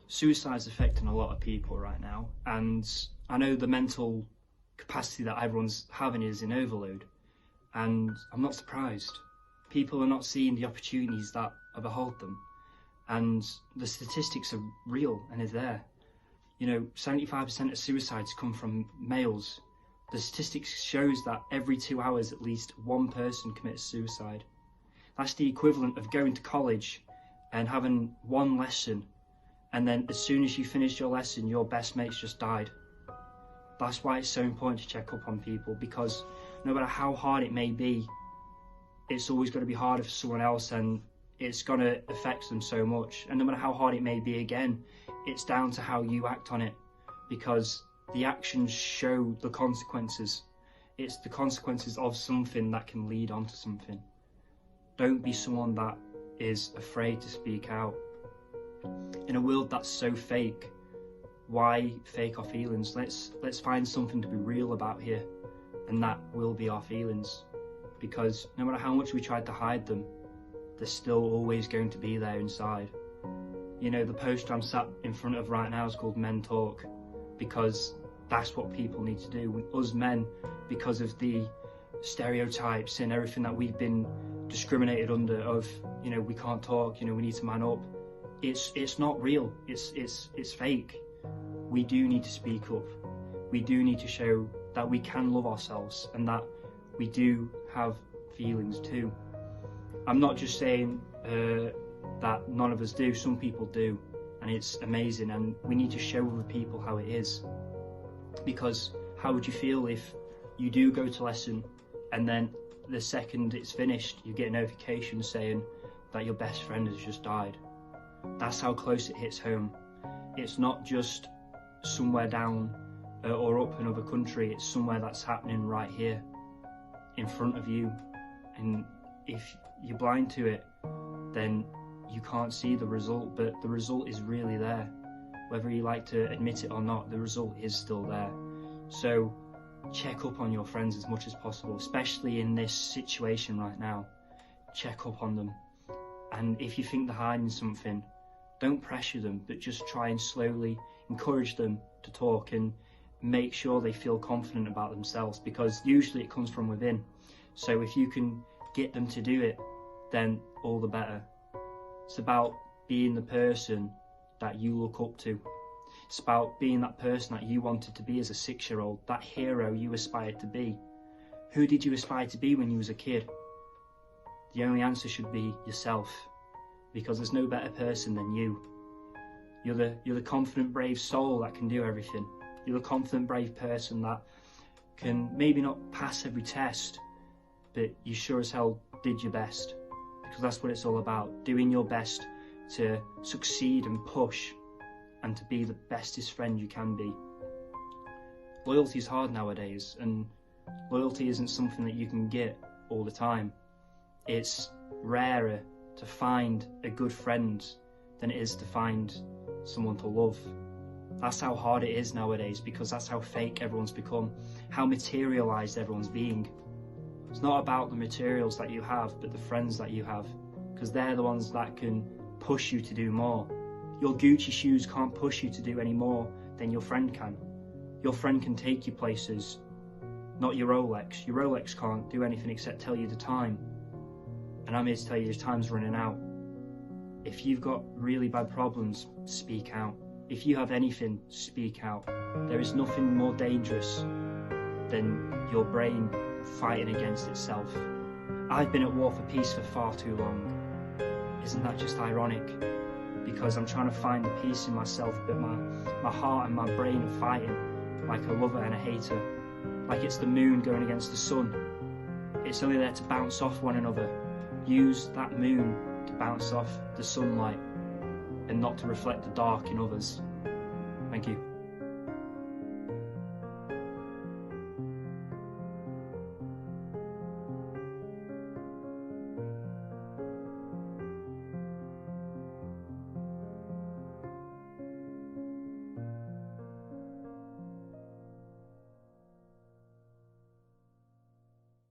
Suicide's affecting a lot of people right now, and I know the mental capacity that everyone's having is in overload, and I'm not surprised. People are not seeing the opportunities that behold them, and the statistics are real and are there. You know, 75% of suicides come from males. The statistics shows that every 2 hours at least one person commits suicide. That's the equivalent of going to college and having one lesson, and then as soon as you finish your lesson, your best mate's just died. That's why it's so important to check up on people, because no matter how hard it may be, it's always going to be harder for someone else, and it's going to affect them so much. And no matter how hard it may be, again, it's down to how you act on it, because the actions show the consequences. It's the consequences of something that can lead on to something. Don't be someone that is afraid to speak out. In a world that's so fake, why fake our feelings? Let's find something to be real about here, and that will be our feelings. Because no matter how much we try to hide them, they're still always going to be there inside. You know, the poster I'm sat in front of right now is called Men Talk, because that's what people need to do. Us men, because of the stereotypes and everything that we've been discriminated under of, you know, we can't talk, you know, we need to man up. It's not real, it's fake. We do need to speak up. We do need to show that we can love ourselves and that we do have feelings too. I'm not just saying that none of us do, some people do, and it's amazing, and we need to show other people how it is. Because how would you feel if you do go to lesson and then the second it's finished you get a notification saying that your best friend has just died? That's how close it hits home. It's not just somewhere down or up another country, it's somewhere that's happening right here in front of you. And if you're blind to it, then you can't see the result, but the result is really there. Whether you like to admit it or not, the result is still there. So check up on your friends as much as possible, especially in this situation right now. Check up on them. And if you think they're hiding something, don't pressure them, but just try and slowly encourage them to talk and make sure they feel confident about themselves, because usually it comes from within. So if you can get them to do it, then all the better. It's about being the person that you look up to. It's about being that person that you wanted to be as a 6-year-old, that hero you aspired to be. Who did you aspire to be when you was a kid? The only answer should be yourself, because there's no better person than you. You're the confident, brave soul that can do everything. You're the confident, brave person that can maybe not pass every test, but you sure as hell did your best, because that's what it's all about, doing your best to succeed and push and to be the bestest friend you can be. Loyalty is hard nowadays, and loyalty isn't something that you can get all the time. It's rarer to find a good friend than it is to find someone to love. That's how hard it is nowadays, because that's how fake everyone's become, how materialised everyone's being. It's not about the materials that you have, but the friends that you have, because they're the ones that can push you to do more. Your Gucci shoes can't push you to do any more than your friend can. Your friend can take you places, not your Rolex. Your Rolex can't do anything except tell you the time. And I'm here to tell you, the time's running out. If you've got really bad problems, speak out. If you have anything, speak out. There is nothing more dangerous than your brain fighting against itself. I've been at war for peace for far too long. Isn't that just ironic? Because I'm trying to find the peace in myself, but my heart and my brain are fighting like a lover and a hater. Like it's the moon going against the sun. It's only there to bounce off one another. Use that moon to bounce off the sunlight and not to reflect the dark in others. Thank you.